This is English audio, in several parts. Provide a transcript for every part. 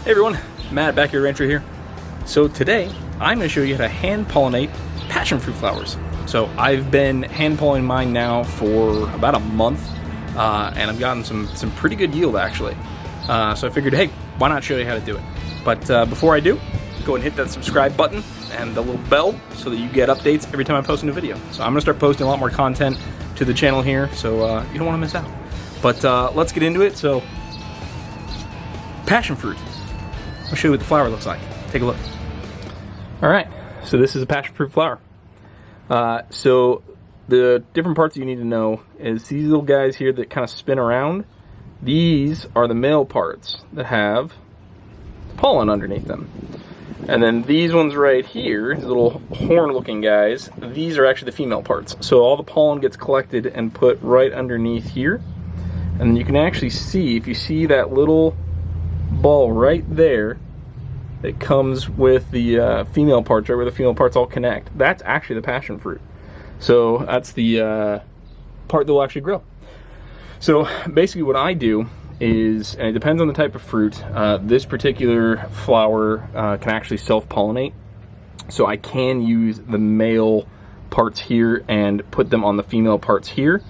Hey everyone, Matt back your rancher here. So today I'm going to show you how to hand pollinate passion fruit flowers. So I've been hand pollinating mine now for about a month, and I've gotten some pretty good yield actually. So I figured, hey, why not show you how to do it? But before I do, go and hit that subscribe button and the little bell so that you get updates every time I post a new video. So I'm going to start posting a lot more content to the channel here, so you don't want to miss out. But let's get into it. So passion fruit. I'll show you what the flower looks like. Take a look. All right, so this is a passion fruit flower. So the different parts you need to know is these little guys here that kind of spin around. These are the male parts that have pollen underneath them. And then these ones right here, these little horn-looking guys, these are actually the female parts. So all the pollen gets collected and put right underneath here. And then you can actually see, if you see that little ball right there that comes with the female parts, right where the female parts all connect, that's actually the passion fruit. So that's the part that will actually grow. So basically what I do is, and it depends on the type of fruit, this particular flower can actually self-pollinate. So I can use the male parts here and put them on the female parts here.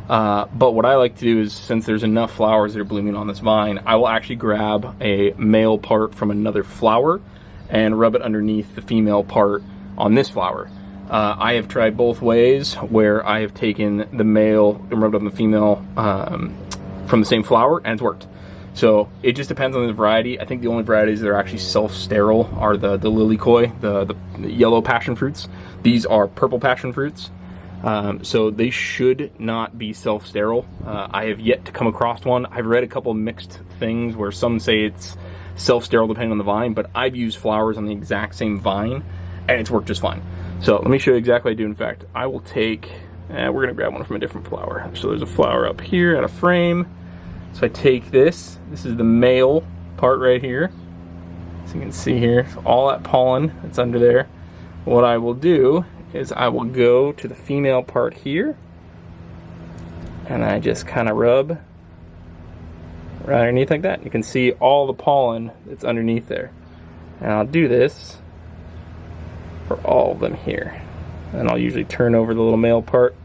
But what I like to do is, since there's enough flowers that are blooming on this vine, I will actually grab a male part from another flower and rub it underneath the female part on this flower. I have tried both ways, where I have taken the male and rubbed on the female from the same flower, and it's worked. So it just depends on the variety. I think the only varieties that are actually self-sterile are the lilikoi, the yellow passion fruits. These are purple passion fruits. So they should not be self-sterile. I have yet to come across one. I've read a couple of mixed things where some say it's self-sterile depending on the vine, but I've used flowers on the exact same vine and it's worked just fine. So let me show you exactly what I do. In fact, I will take, we're gonna grab one from a different flower. So there's a flower up here at a frame. So I take this is the male part right here. So you can see here, so all that pollen that's under there. What I will do is I will go to the female part here and I just kind of rub right underneath like that. You can see all the pollen that's underneath there. And I'll do this for all of them here. And I'll usually turn over the little male part.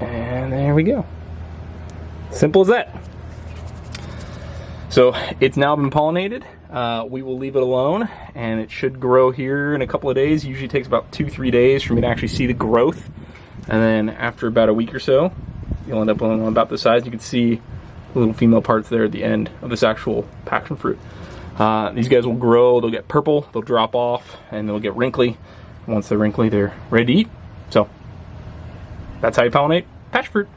And there we go. Simple as that. So it's now been pollinated. We will leave it alone and it should grow here in a couple of days. Usually takes about 2-3 days for me to actually see the growth. And then after about a week or so, you'll end up with one about this size. You can see the little female parts there at the end of this actual passion fruit. These guys will grow, they'll get purple, they'll drop off, and they'll get wrinkly. Once they're wrinkly, they're ready to eat. So that's how you pollinate passion fruit.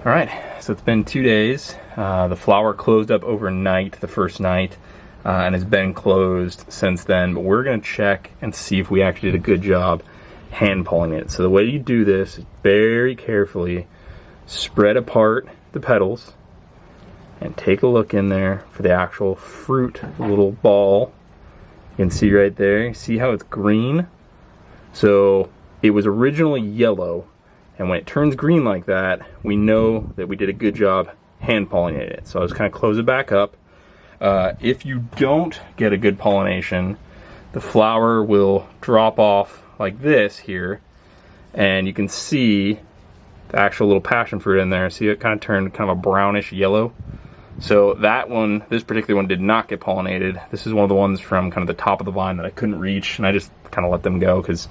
All right, so it's been 2 days. The flower closed up overnight, the first night, and has been closed since then. But we're gonna check and see if we actually did a good job hand pollinating it. So the way you do this is very carefully spread apart the petals and take a look in there for the actual fruit, the little ball. You can see right there, you see how it's green? So it was originally yellow. And when it turns green like that, we know that we did a good job hand pollinating it. So I just kind of close it back up. If you don't get a good pollination, the flower will drop off like this here. And you can see the actual little passion fruit in there. See, it kind of turned kind of a brownish yellow. So that one, this particular one did not get pollinated. This is one of the ones from kind of the top of the vine that I couldn't reach. And I just kind of let them go because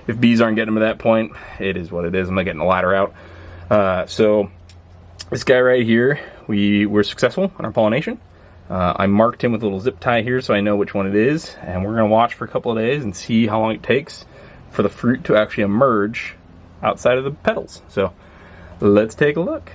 if bees aren't getting them at that point, it is what it is. I'm not getting the ladder out. So this guy right here, we were successful in our pollination. I marked him with a little zip tie here so I know which one it is. And we're gonna watch for a couple of days and see how long it takes for the fruit to actually emerge outside of the petals. So let's take a look.